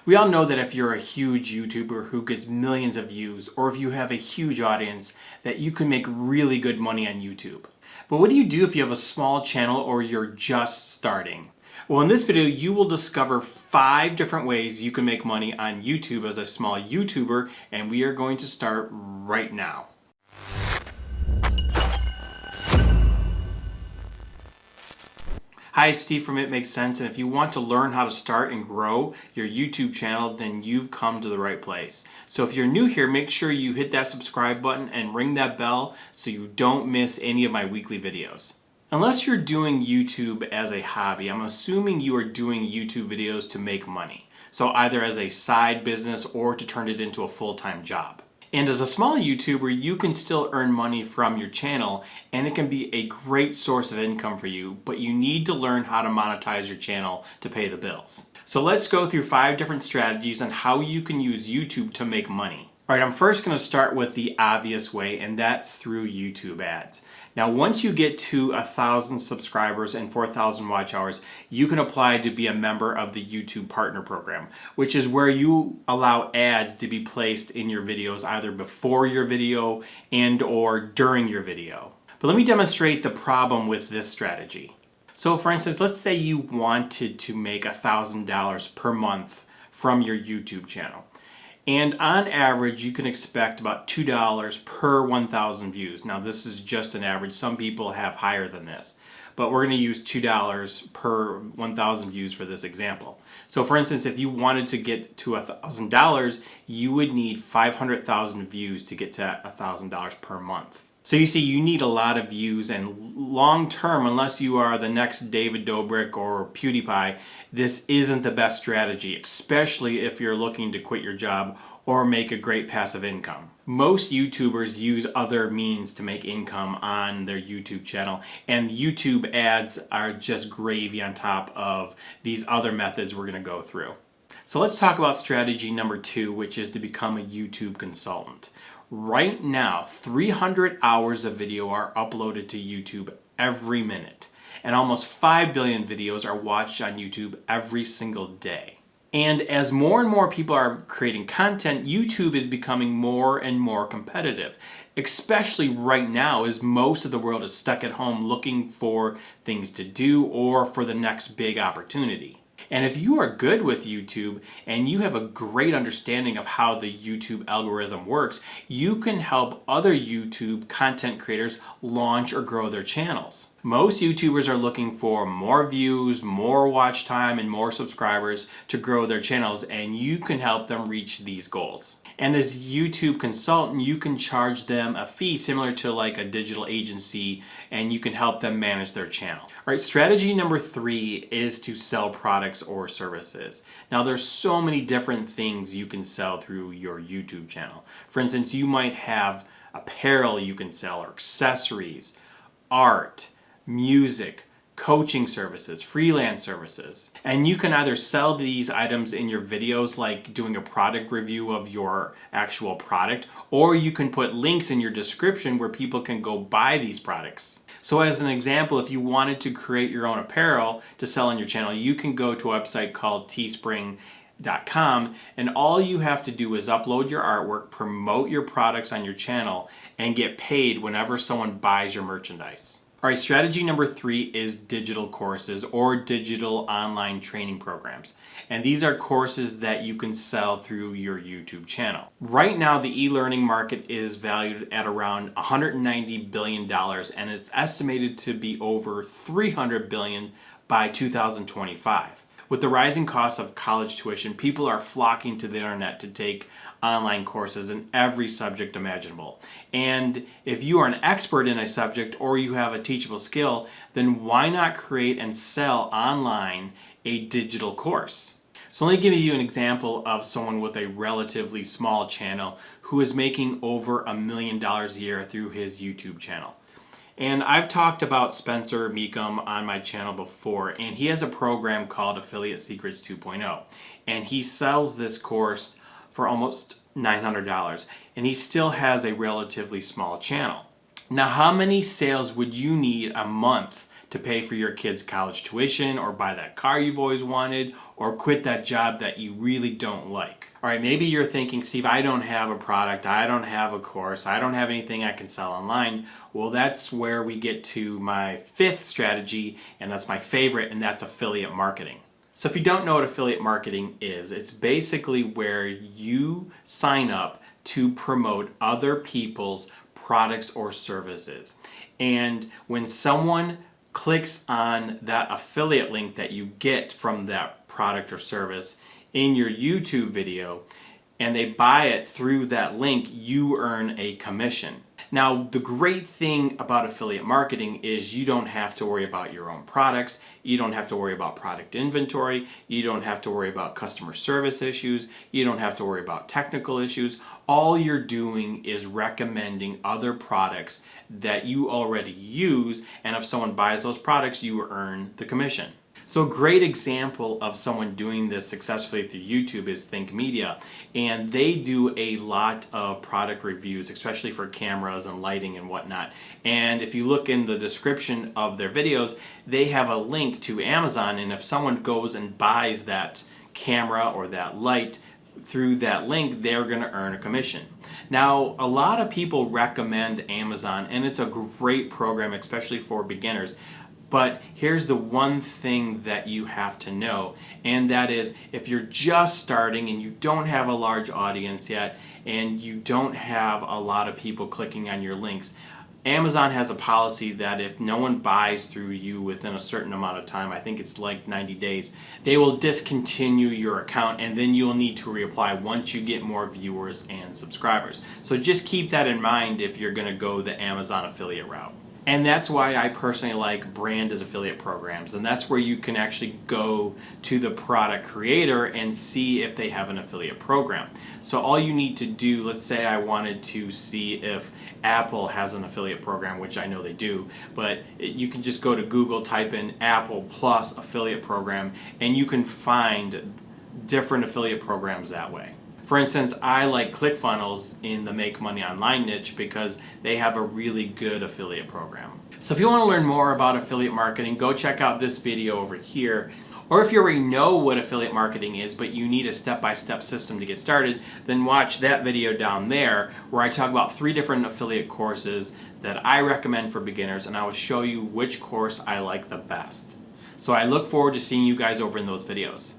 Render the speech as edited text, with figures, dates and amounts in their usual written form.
We all know that if you're a huge YouTuber who gets millions of views, or if you have a huge audience, that you can make really good money on YouTube. But what do you do if you have a small channel or you're just starting? Well, in this video, you will discover 5 different ways you can make money on YouTube as a small YouTuber, and we are going to start right now. Hi, it's Steve from It Makes Sense, and if you want to learn how to start and grow your YouTube channel, then you've come to the right place. So if you're new here, make sure you hit that subscribe button and ring that bell so you don't miss any of my weekly videos. Unless you're doing YouTube as a hobby, I'm assuming you are doing YouTube videos to make money. So either as a side business or to turn it into a full-time job. And as a small YouTuber, you can still earn money from your channel, and it can be a great source of income for you, but you need to learn how to monetize your channel to pay the bills. So let's go through 5 different strategies on how you can use YouTube to make money. Alright, I'm first going to start with the obvious way, and that's through YouTube ads. Now, once you get to 1,000 subscribers and 4,000 watch hours, you can apply to be a member of the YouTube Partner Program, which is where you allow ads to be placed in your videos either before your video and or during your video. But let me demonstrate the problem with this strategy. So for instance, let's say you wanted to make $1,000 per month from your YouTube channel. And on average, you can expect about $2 per 1,000 views. Now this is just an average. Some people have higher than this. But we're going to use $2 per 1,000 views for this example. So for instance, if you wanted to get to $1,000, you would need 500,000 views to get to $1,000 per month. So you see, you need a lot of views, and long term, unless you are the next David Dobrik or PewDiePie, this isn't the best strategy, especially if you're looking to quit your job or make a great passive income. Most YouTubers use other means to make income on their YouTube channel, and YouTube ads are just gravy on top of these other methods we're going to go through. So let's talk about strategy number 2, which is to become a YouTube consultant. Right now, 300 hours of video are uploaded to YouTube every minute, and almost 5 billion videos are watched on YouTube every single day. And as more and more people are creating content, YouTube is becoming more and more competitive, especially right now as most of the world is stuck at home looking for things to do or for the next big opportunity. And if you are good with YouTube and you have a great understanding of how the YouTube algorithm works, you can help other YouTube content creators launch or grow their channels. Most YouTubers are looking for more views, more watch time, and more subscribers to grow their channels, and you can help them reach these goals. And as a YouTube consultant, you can charge them a fee similar to like a digital agency, and you can help them manage their channel. All right, strategy number 3 is to sell products or services. Now there's so many different things you can sell through your YouTube channel. For instance, you might have apparel you can sell, or accessories, art, music, coaching services, freelance services. And you can either sell these items in your videos, like doing a product review of your actual product, or you can put links in your description where people can go buy these products. So as an example, if you wanted to create your own apparel to sell on your channel, you can go to a website called teespring.com, and all you have to do is upload your artwork, promote your products on your channel, and get paid whenever someone buys your merchandise. Alright, strategy number 3 is digital courses or digital online training programs. And these are courses that you can sell through your YouTube channel. Right now, the e-learning market is valued at around $190 billion, and it's estimated to be over $300 billion by 2025. With the rising cost of college tuition, people are flocking to the internet to take online courses in every subject imaginable. And if you are an expert in a subject or you have a teachable skill, then why not create and sell online a digital course? So let me give you an example of someone with a relatively small channel who is making over $1 million a year through his YouTube channel. And I've talked about Spencer Meekum on my channel before, and he has a program called Affiliate Secrets 2.0. And he sells this course for almost $900, and he still has a relatively small channel. Now, how many sales would you need a month to pay for your kids' college tuition, or buy that car you've always wanted, or quit that job that you really don't like. All right, maybe you're thinking, Steve, I don't have a product, I don't have a course, I don't have anything I can sell online. Well, that's where we get to my fifth strategy, and that's my favorite, and that's affiliate marketing. So if you don't know what affiliate marketing is, it's basically where you sign up to promote other people's products or services. And when someone clicks on that affiliate link that you get from that product or service in your YouTube video and they buy it through that link, you earn a commission. Now, the great thing about affiliate marketing is you don't have to worry about your own products, you don't have to worry about product inventory, you don't have to worry about customer service issues, you don't have to worry about technical issues. All you're doing is recommending other products that you already use, and if someone buys those products, you earn the commission. So a great example of someone doing this successfully through YouTube is Think Media, and they do a lot of product reviews, especially for cameras and lighting and whatnot. And if you look in the description of their videos, they have a link to Amazon, and if someone goes and buys that camera or that light through that link, they're going to earn a commission. Now, a lot of people recommend Amazon, and it's a great program, especially for beginners. But here's the one thing that you have to know, and that is if you're just starting and you don't have a large audience yet and you don't have a lot of people clicking on your links, Amazon has a policy that if no one buys through you within a certain amount of time, I think it's like 90 days, they will discontinue your account, and then you'll need to reapply once you get more viewers and subscribers. So just keep that in mind if you're going to go the Amazon affiliate route. And that's why I personally like branded affiliate programs, and that's where you can actually go to the product creator and see if they have an affiliate program. So all you need to do, let's say I wanted to see if Apple has an affiliate program, which I know they do, but you can just go to Google, type in Apple Plus affiliate program, and you can find different affiliate programs that way. For instance, I like ClickFunnels in the Make Money Online niche because they have a really good affiliate program. So if you want to learn more about affiliate marketing, go check out this video over here. Or if you already know what affiliate marketing is, but you need a step-by-step system to get started, then watch that video down there where I talk about 3 different affiliate courses that I recommend for beginners, and I will show you which course I like the best. So I look forward to seeing you guys over in those videos.